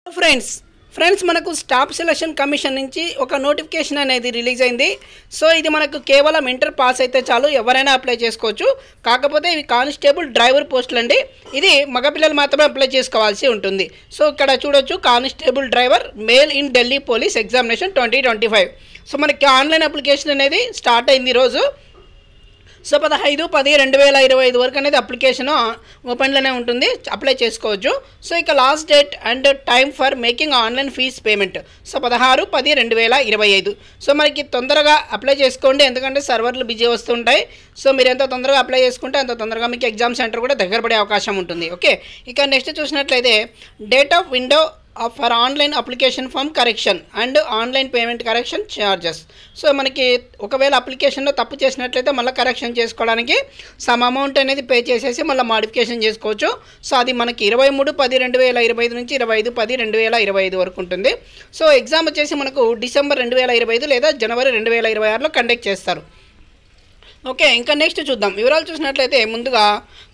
Friends మనకు staff selection commission నుంచి ఒక నోటిఫికేషన్ అనేది రిలీజ్ అయింది. సో ఇది మనకు కేవలం ఇంటర్ పాస్ అయితే చాలు, ఎవరైనా అప్లై చేసుకోవచ్చు. కాకపోతే ఇవి కానిస్టేబుల్ డ్రైవర్ పోస్టులు అండి. ఇది మగపిల్లలు మాత్రమే అప్లై చేసుకోవాల్సి ఉంటుంది. సో ఇక్కడ చూడొచ్చు, constable driver male in Delhi police examination 2025. So మనకి ఆన్లైన్ అప్లికేషన్ అనేది స్టార్ట్ అయింది ఈరోజు. సో 15/10/2025 వరకు అనేది అప్లికేషన్ ఓపెన్లోనే ఉంటుంది, అప్లై చేసుకోవచ్చు. సో ఇక last date and time for making online fees payment so 16/10/2025. So మనకి తొందరగా అప్లై చేసుకోండి, ఎందుకంటే సర్వర్లు బిజీ వస్తుంటాయి. సో మీరు ఎంత తొందరగా అప్లై చేసుకుంటే అంత తొందరగా మీకు ఎగ్జామ్ సెంటర్ కూడా దగ్గర పడే అవకాశం ఉంటుంది. ఓకే, ఇక నెక్స్ట్ చూసినట్లయితే date of window for online application form correction and online payment correction charges. So మనకి ఒకవేళ అప్లికేషన్లో తప్పు చేసినట్లయితే మళ్ళీ కరెక్షన్ చేసుకోవడానికి సమ్ అమౌంట్ అనేది పే చేసేసి మళ్ళీ మాడిఫికేషన్ చేసుకోవచ్చు. సో అది మనకి 23/10/2025 నుంచి 25/10/2025 వరకు ఉంటుంది. సో ఎగ్జామ్ వచ్చేసి మనకు డిసెంబర్ 2025 లేదా జనవరి 2026లో కండక్ట్ చేస్తారు. ఓకే, ఇంకా నెక్స్ట్ చూద్దాం. వివరాలు చూసినట్లయితే ముందుగా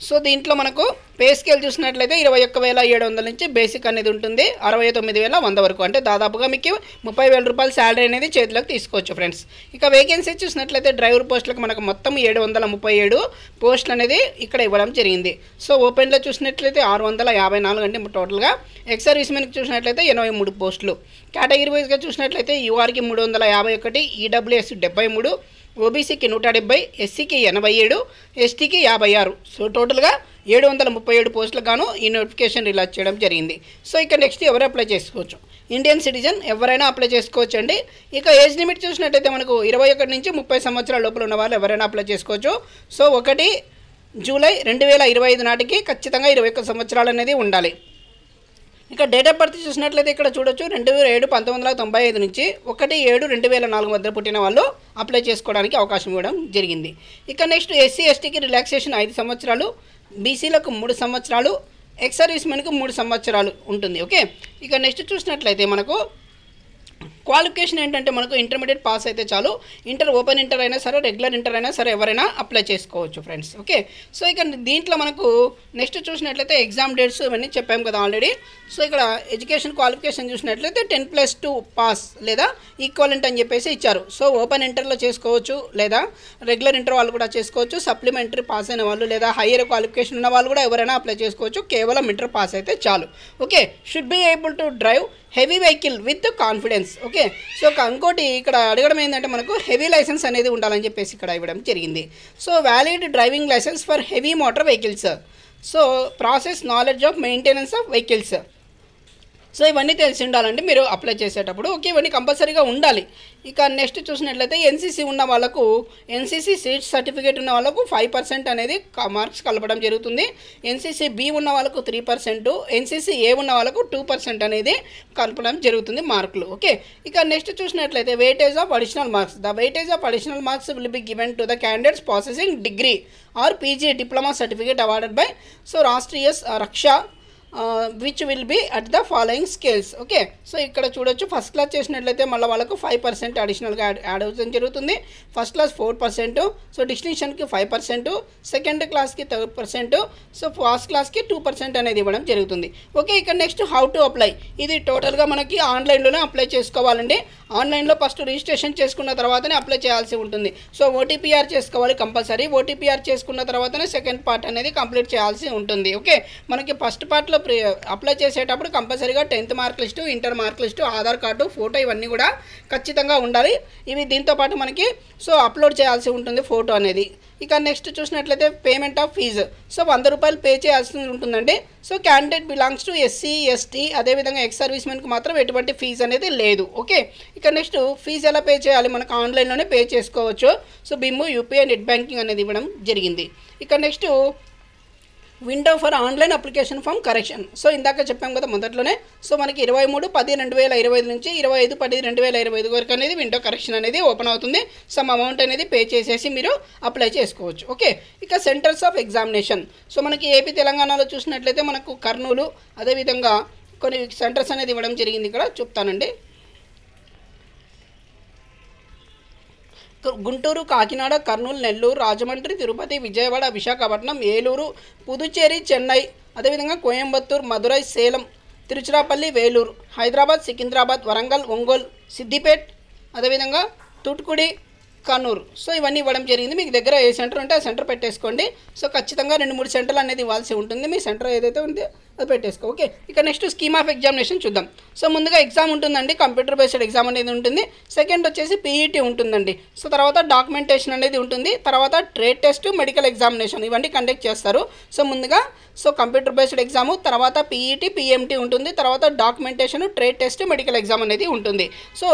సో దీంట్లో మనకు పే స్కేల్ చూసినట్లయితే 21,700 నుంచి బేసిక్ అనేది ఉంటుంది 69,100 వరకు, అంటే దాదాపుగా మీకు 30,000 రూపాయల శాలరీ అనేది చేతిలోకి తీసుకోవచ్చు ఫ్రెండ్స్. ఇక వేకెన్సీ చూసినట్లయితే డ్రైవర్ పోస్టులకు మనకు మొత్తం 737 పోస్టులు అనేది ఇక్కడ ఇవ్వడం జరిగింది. సో ఓపెన్లో చూసినట్లయితే 654 అంటే టోటల్గా. ఎక్స్ సర్వీస్మెన్కి చూసినట్లయితే 83 పోస్టులు. కేటగిరీ వైజ్గా చూసినట్లయితే యూఆర్కి 351, ఈడబ్ల్యూఎస్ 73, ఓబీసీకి 170, ఎస్సీకి 87, ఎస్టీకి 56. సో టోటల్గా 737 పోస్టులకు గాను ఈ నోటిఫికేషన్ రిలీజ్ చేయడం జరిగింది. సో ఇక నెక్స్ట్ ఎవరు అప్లై చేసుకోవచ్చు? ఇండియన్ సిటిజన్ ఎవరైనా అప్లై చేసుకోవచ్చు అండి. ఇక ఏజ్ లిమిట్ చూసినట్టయితే మనకు 21 నుంచి 30 సంవత్సరాల లోపల ఉన్న వాళ్ళు ఎవరైనా అప్లై చేసుకోవచ్చు. సో 1 జూలై 2025 నాటికి ఖచ్చితంగా 21 సంవత్సరాలు అనేది ఉండాలి. ఇక డేట్ ఆఫ్ బర్త్ చూసినట్లయితే ఇక్కడ చూడొచ్చు, 27/1995 నుంచి 1/7/2004 మధ్య పుట్టిన వాళ్ళు అప్లై చేసుకోవడానికి అవకాశం ఇవ్వడం జరిగింది. ఇక నెక్స్ట్ ఎస్సీ ఎస్టీకి రిలాక్సేషన్ 5 సంవత్సరాలు, బీసీలకు 3 సంవత్సరాలు, ఎక్స్ సర్వీస్మెన్కి 3 సంవత్సరాలు ఉంటుంది. ఓకే, ఇక నెక్స్ట్ చూసినట్లయితే మనకు క్వాలిఫికేషన్ ఏంటంటే మనకు ఇంటర్మీడియట్ పాస్ అయితే చాలు. ఇంటర్ ఓపెన్ ఇంటర్ అయినా సరే, రెగ్యులర్ ఇంటర్ అయినా సరే ఎవరైనా అప్లై చేసుకోవచ్చు ఫ్రెండ్స్. ఓకే, సో ఇక దీంట్లో మనకు నెక్స్ట్ చూసినట్లయితే ఎగ్జామ్ డేట్స్ ఇవన్నీ చెప్పాము కదా ఆల్రెడీ. సో ఇక్కడ ఎడ్యుకేషన్ క్వాలిఫికేషన్ చూసినట్లయితే 10+2 పాస్ లేదా ఈక్వలెంట్ అని చెప్పేసి ఇచ్చారు. సో ఓపెన్ ఇంటర్లో చేసుకోవచ్చు, లేదా రెగ్యులర్ ఇంటర్ వాళ్ళు కూడా చేసుకోవచ్చు. సప్లిమెంటరీ పాస్ అయిన వాళ్ళు లేదా హైయర్ క్వాలిఫికేషన్ ఉన్న వాళ్ళు కూడా ఎవరైనా అప్లై చేసుకోవచ్చు. కేవలం ఇంటర్ పాస్ అయితే చాలు. Okay, should be able to drive heavy vehicle with confidence. Okay, so ఇంకోటి ఇక్కడ అడగడం ఏంటంటే మనకు హెవీ లైసెన్స్ అనేది ఉండాలని చెప్పేసి ఇక్కడ ఇవ్వడం జరిగింది. So valid driving licence for heavy motor vehicles. So process knowledge of maintenance of vehicles. So ఇవన్నీ తెలిసి ఉండాలండి మీరు అప్లై చేసేటప్పుడు. ఓకే, ఇవన్నీ కంపల్సరీగా ఉండాలి. ఇక నెక్స్ట్ చూసినట్లయితే ఎన్సీసీ ఉన్న వాళ్ళకు, ఎన్సీసీ సీట్ సర్టిఫికేట్ ఉన్న వాళ్ళకు 5% అనేది మార్క్స్ కలపడం జరుగుతుంది. ఎన్సీసీ బి ఉన్న వాళ్ళకు 3%, ఎన్సీసీ ఏ ఉన్న వాళ్ళకు 2% అనేది కలపడం జరుగుతుంది మార్కులు. ఓకే, ఇక నెక్స్ట్ చూసినట్లయితే weightage of additional marks. The weightage of additional marks will be given to the candidates possessing degree or PG diploma certificate awarded by so Rashtriya Raksha which will be at the following scales. Okay, so ఇక్కడ చూడొచ్చు, first class చేసినట్లయితే మళ్ళీ వాళ్ళకు 5% అడిషనల్గా add అవుతుంది జరుగుతుంది. First class 4%, so డిస్టింక్షన్కి 5%, second క్లాస్కి 3%, so first క్లాస్కి 2% అనేది ఇవ్వడం జరుగుతుంది. ఓకే, ఇక్కడ నెక్స్ట్ హౌ టు అప్లై. ఇది టోటల్గా మనకి ఆన్లైన్లోనే అప్లై చేసుకోవాలండి. ఆన్లైన్లో ఫస్ట్ రిజిస్ట్రేషన్ చేసుకున్న తర్వాతనే అప్లై చేయాల్సి ఉంటుంది. సో ఓటీపీఆర్ చేసుకోవాలి కంపల్సరీ. ఓటీపీఆర్ చేసుకున్న తర్వాతనే సెకండ్ పార్ట్ అనేది కంప్లీట్ చేయాల్సి ఉంటుంది. ఓకే, మనకి ఫస్ట్ పార్ట్లో అప్లై చేసేటప్పుడు కంపల్సరీగా 10th mark list, inter mark list, Aadhaar card, photo ఇవన్నీ కూడా ఖచ్చితంగా ఉండాలి. ఇవి దీంతో పాటు మనకి సో అప్లోడ్ చేయాల్సి ఉంటుంది ఫోటో అనేది. ఇక నెక్స్ట్ చూసినట్లయితే పేమెంట్ ఆఫ్ ఫీజు. సో 100 రూపాయలు పే చేయాల్సి ఉంటుందండి. So candidate belongs to SC ST, అదేవిధంగా ఎక్స్ సర్వీస్మెన్కి మాత్రం ఎటువంటి ఫీజు అనేది లేదు. ఓకే, ఇక నెక్స్ట్ ఫీజు ఎలా పే చేయాలి? మనకు ఆన్లైన్లోనే పే చేసుకోవచ్చు. So BHIM, UPI, net banking అనేది ఇవ్వడం జరిగింది. ఇక next window for online application form correction. So ఇందాక చెప్పాం కదా మొదట్లోనే. సో మనకి 23/10/2025 నుంచి 25/10/2025 వరకు అనేది విండో కరెక్షన్ అనేది ఓపెన్ అవుతుంది. సమ్ అమౌంట్ అనేది పే చేసేసి మీరు అప్లై చేసుకోవచ్చు. ఓకే, ఇక సెంటర్స్ ఆఫ్ ఎగ్జామినేషన్. సో మనకి ఏపీ తెలంగాణలో చూసినట్లయితే మనకు కర్నూలు, అదేవిధంగా కొన్ని సెంటర్స్ అనేది ఇవ్వడం జరిగింది. ఇక్కడ చెప్తానండి. గుంటూరు, కాకినాడ, కర్నూలు, నెల్లూరు, రాజమండ్రి, తిరుపతి, విజయవాడ, విశాఖపట్నం, ఏలూరు, పుదుచ్చేరి, చెన్నై, అదేవిధంగా కోయంబత్తూరు, మదురై, సేలం, తిరుచిరాపల్లి, వేలూరు, హైదరాబాద్, సికింద్రాబాద్, వరంగల్, ఒంగోలు, సిద్దిపేట్, అదేవిధంగా తూటుకుడి, కర్నూలు. సో ఇవన్నీ ఇవ్వడం జరిగింది. మీకు దగ్గర ఏ సెంటర్ ఉంటే ఆ సెంటర్ పెట్టేసుకోండి. సో ఖచ్చితంగా 2-3 సెంటర్లు అనేది ఇవ్వాల్సి ఉంటుంది. మీ సెంటర్ ఏదైతే ఉందో అది పెట్టేసుకో. ఓకే, ఇక నెక్స్ట్ స్కీమ్ ఆఫ్ ఎగ్జామినేషన్ చూద్దాం. సో ముందుగా ఎగ్జామ్ ఉంటుందండి, కంప్యూటర్ బేస్డ్ ఎగ్జామ్ అనేది ఉంటుంది. సెకండ్ వచ్చేసి పీఈటీ ఉంటుందండి. సో తర్వాత డాక్యుమెంటేషన్ అనేది ఉంటుంది. తర్వాత ట్రేడ్ టెస్ట్, మెడికల్ ఎగ్జామినేషన్ ఇవన్నీ కండక్ట్ చేస్తారు. సో ముందుగా కంప్యూటర్ బేస్డ్ ఎగ్జాము, తర్వాత పీఈటీ, పిఎంటీ ఉంటుంది. తర్వాత documentation, trade test, medical exam అనేది ఉంటుంది. So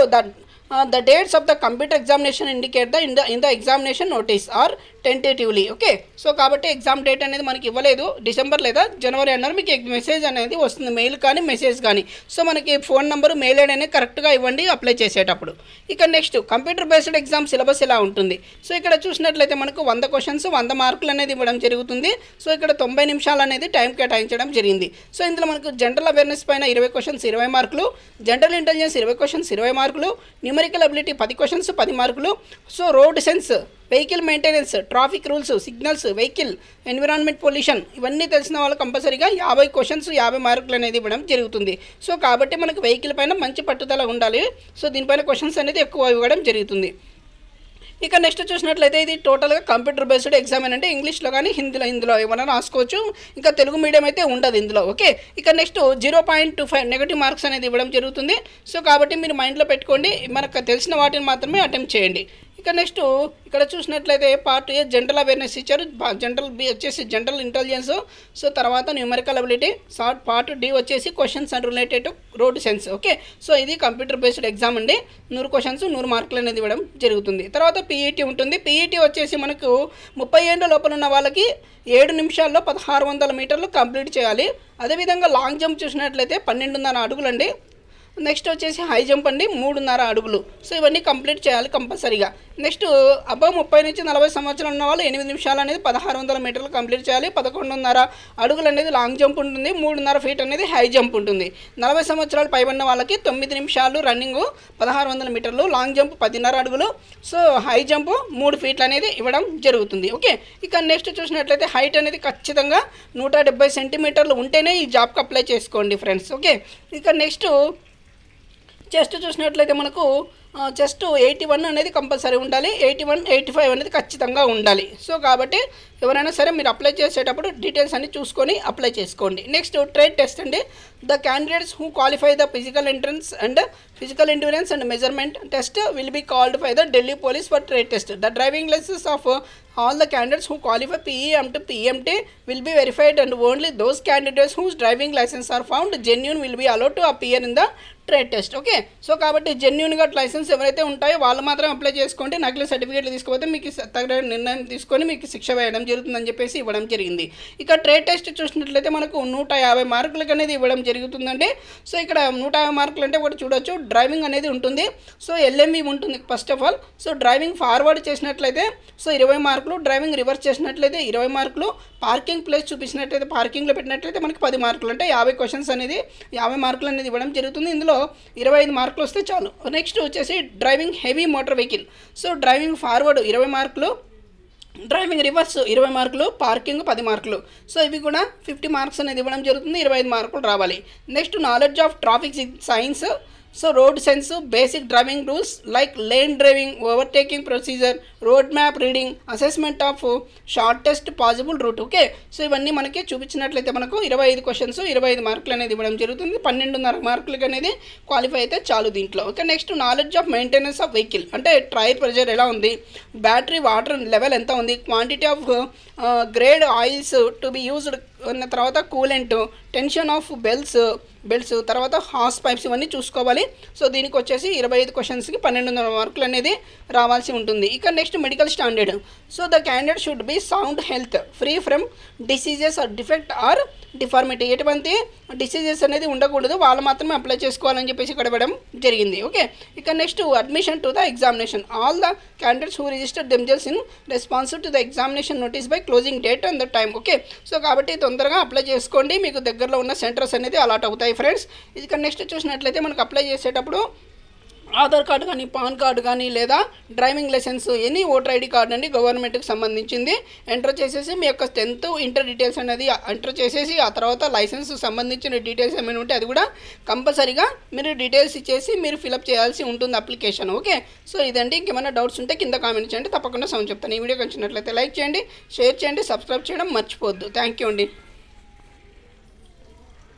the dates of the computer examination indicate in the examination notice or tentatively. Okay, so కాబట్టి exam date అనేది మనకి ఇవ్వలేదు, డిసెంబర్ లేదా జనవరి అన్నారు. మీకు మెసేజ్ అనేది వస్తుంది, మెయిల్ కానీ మెసేజ్ కానీ. సో మనకి ఫోన్ నెంబరు, మెయిల్ ఐడి అనేది కరెక్ట్గా ఇవ్వండి అప్లై చేసేటప్పుడు. ఇక next computer based exam syllabus ఎలా ఉంటుంది. సో ఇక్కడ చూసినట్లయితే మనకు 100 క్వశ్చన్స్ 100 మార్కులు అనేది ఇవ్వడం జరుగుతుంది. సో ఇక్కడ 90 నిమిషాలు అనేది టైం కేటాయించడం జరిగింది. సో ఇందులో మనకు జనరల్ అవేర్నెస్ పైన 20 క్వశ్చన్స్ 20 మార్కులు, జనరల్ ఇంటెలిజెన్స్ 20 క్వశ్చన్స్ 20 మార్కులు, న్యూమరికల్ అబిలిటీ 10 క్వశ్చన్స్ 10 మార్కులు. So road sense, vehicle maintenance, traffic rules, signals, vehicle, environment pollution ఇవన్నీ తెలిసిన వాళ్ళు కంపల్సరీగా 50 క్వశ్చన్స్ 50 మార్కులు అనేది ఇవ్వడం జరుగుతుంది. సో కాబట్టి మనకు వెహికల్ పైన మంచి పట్టుదల ఉండాలి. సో దీనిపైన క్వశ్చన్స్ అనేది ఎక్కువ ఇవ్వడం జరుగుతుంది. ఇక నెక్స్ట్ చూసినట్లయితే ఇది టోటల్గా కంప్యూటర్ బేస్డ్ ఎగ్జామ్ అంటే ఇంగ్లీష్లో కానీ ఇందులో ఏమైనా రాసుకోవచ్చు. ఇంకా తెలుగు మీడియం అయితే ఉండదు ఇందులో. ఓకే, ఇక నెక్స్ట్ 0.25 నెగటివ్ మార్క్స్ అనేది ఇవ్వడం జరుగుతుంది. సో కాబట్టి మీరు మైండ్లో పెట్టుకోండి, మనకు తెలిసిన వాటిని మాత్రమే అటెంప్ట్ చేయండి. ఇక నెక్స్ట్ ఇక్కడ చూసినట్లయితే పార్ట్ ఏ జనరల్ అవేర్నెస్ ఇచ్చారు, జనరల్ బి వచ్చేసి జనరల్ ఇంటెలిజెన్స్, సో తర్వాత న్యూమరికల్ అబిలిటీ, పార్ట్ డి వచ్చేసి questions and related to road sense. Okay, so ఇది కంప్యూటర్ బేస్డ్ ఎగ్జామ్ అండి. 100 క్వశ్చన్స్ 100 మార్కులు అనేది ఇవ్వడం జరుగుతుంది. తర్వాత పీఈటీ ఉంటుంది. పీఈటీ వచ్చేసి మనకు 30 ఏళ్ళ లోపల ఉన్న వాళ్ళకి 7 నిమిషాల్లో 1600 మీటర్లు కంప్లీట్ చేయాలి. అదేవిధంగా లాంగ్ జంప్ చూసినట్లయితే 12.5 అడుగులు అండి. నెక్స్ట్ వచ్చేసి హై జంప్ అండి 3.5 అడుగులు. సో ఇవన్నీ కంప్లీట్ చేయాలి కంపల్సరీగా. నెక్స్ట్ అబవ్ 30 నుంచి 40 సంవత్సరాలు ఉన్న వాళ్ళు 8 నిమిషాలు అనేది 1600 మీటర్లు కంప్లీట్ చేయాలి. 11.5 అడుగులు అనేది లాంగ్ జంప్ ఉంటుంది, 3.5 ఫీట్ అనేది హై జంప్ ఉంటుంది. 40 సంవత్సరాలు పైబడిన వాళ్ళకి 9 నిమిషాలు రన్నింగ్ 1600 మీటర్లు, లాంగ్ జంప్ 10.5 అడుగులు, సో హై జంప్ 3 ఫీట్లు అనేది ఇవ్వడం జరుగుతుంది. ఓకే, ఇక నెక్స్ట్ చూసినట్లయితే హైట్ అనేది ఖచ్చితంగా 170 సెంటీమీటర్లు ఉంటేనే ఈ జాబ్కి అప్లై చేసుకోండి ఫ్రెండ్స్. ఓకే, ఇక నెక్స్ట్ చెస్ట్ చూసినట్లయితే మనకు చెస్ట్ 81 అనేది కంపల్సరీ ఉండాలి, 81, 85 అనేది ఖచ్చితంగా ఉండాలి. సో కాబట్టి ఎవరైనా సరే మీరు అప్లై చేసేటప్పుడు డీటెయిల్స్ అన్ని చూసుకొని అప్లై చేసుకోండి. నెక్స్ట్ ట్రేడ్ టెస్ట్ అండి. The candidates who qualify the physical entrance and physical endurance and measurement test will be called by the Delhi police for trade test. The driving licenses of all the candidates who qualify PEM to PMT will be verified, and only those candidates whose driving license are found genuine will be allowed to appear in the trade test. Okay, so కాబట్టి జెన్యూన్గా licence ఎవరైతే ఉంటాయో వాళ్ళు మాత్రం apply చేసుకోండి. నకిలీ సర్టిఫికేట్లు తీసుకుపోతే మీకు తగిన నిర్ణయం తీసుకొని మీకు శిక్ష వేయడం జరుగుతుందని చెప్పేసి ఇవ్వడం జరిగింది. ఇక ట్రేడ్ టెస్ట్ చూసినట్లయితే మనకు 150 మార్కులకి అనేది ఇవ్వడం జరుగుతుందండి. సో ఇక్కడ 150 మార్కులు అంటే ఒకటి చూడొచ్చు, డ్రైవింగ్ అనేది ఉంటుంది. సో ఎల్ఎంవి ఉంటుంది first of all. So driving forward చేసినట్లయితే సో 20 మార్కులు, డ్రైవింగ్ రివర్స్ చేసినట్లయితే 20 మార్కులు, పార్కింగ్ ప్లేస్ చూపించినట్లయితే పార్కింగ్లో పెట్టినట్లయితే మనకి 10 మార్కులు, అంటే 50 క్వశ్చన్స్ అనేది 50 మార్కులు అనేది ఇవ్వడం జరుగుతుంది. ఇందులో 25 మార్కులు వస్తే చాలు. నెక్స్ట్ వచ్చేసి driving heavy motor vehicle. So driving forward 20 మార్కులు, డ్రైవింగ్ రివర్స్ 20 మార్కులు, పార్కింగ్ 10 మార్కులు. సో ఇవి కూడా 50 మార్క్స్ అనేది ఇవ్వడం జరుగుతుంది, 25 మార్కులు రావాలి. Next knowledge of traffic signs, so road sense, basic driving rules like lane driving, overtaking procedure, road map reading, assessment of shortest possible route. Okay, so ఇవన్నీ మనకి చూపించినట్లయితే మనకు 25 క్వశ్చన్స్ 25 మార్కులు అనేది ఇవ్వడం జరుగుతుంది. 12.5 మార్కులకి అనేది క్వాలిఫై అయితే చాలు దీంట్లో. Okay, next knowledge of maintenance of vehicle, అంటే టైర్ ప్రెజర్ ఎలా ఉంది, బ్యాటరీ వాటర్ లెవెల్ ఎంత ఉంది, quantity of grade oils to be used, తర్వాత కూలెంట్, టెన్షన్ ఆఫ్ బెల్ట్స్, తర్వాత హాస్ పైప్స్ ఇవన్నీ చూసుకోవాలి. సో దీనికి వచ్చేసి 25 క్వశ్చన్స్కి 1200 మార్కులు అనేది రావాల్సి ఉంటుంది. ఇక next medical standard. So the candidate should be sound health, free from diseases or defect or deformity, ఎటువంటి డిసీజెస్ అనేది ఉండకూడదు, వాళ్ళు మాత్రమే అప్లై చేసుకోవాలని చెప్పేసి ఇక్కడ ఇవ్వడం జరిగింది. ఓకే, ఇక next admission to the examination. All the candidates who registered themselves in responsive to the examination notice by closing date and the time. Okay, so కాబట్టి తొందరగా అప్లై చేసుకోండి, మీకు దగ్గరలో ఉన్న సెంటర్స్ అనేది అలాట్ అవుతాయి ఫ్రెండ్స్. ఇక నెక్స్ట్ చూసినట్లయితే మనకు అప్లై చేసేటప్పుడు ఆధార్ కార్డు కానీ, పాన్ కార్డు కానీ, లేదా driving licence, any voter ID card అండి గవర్నమెంట్కి సంబంధించింది ఎంటర్ చేసేసి మీ యొక్క 10th ఇంటర్ డీటెయిల్స్ అనేది ఎంటర్ చేసేసి ఆ తర్వాత లైసెన్స్ సంబంధించిన డీటెయిల్స్ ఏమైనా ఉంటే అది కూడా కంపల్సరీగా మీరు డీటెయిల్స్ ఇచ్చేసి మీరు ఫిలప్ చేయాల్సి ఉంటుంది అప్లికేషన్. ఓకే, సో ఇదండి. ఇంకేమైనా డౌట్స్ ఉంటే కింద కామెంట్ చేయండి, తప్పకుండా సౌండ్ చెప్తాను. ఈ వీడియో నచ్చినట్లయితే లైక్ చేయండి, షేర్ చేయండి, సబ్స్క్రైబ్ చేయడం మర్చిపోవద్దు. థ్యాంక్ యూ అండి.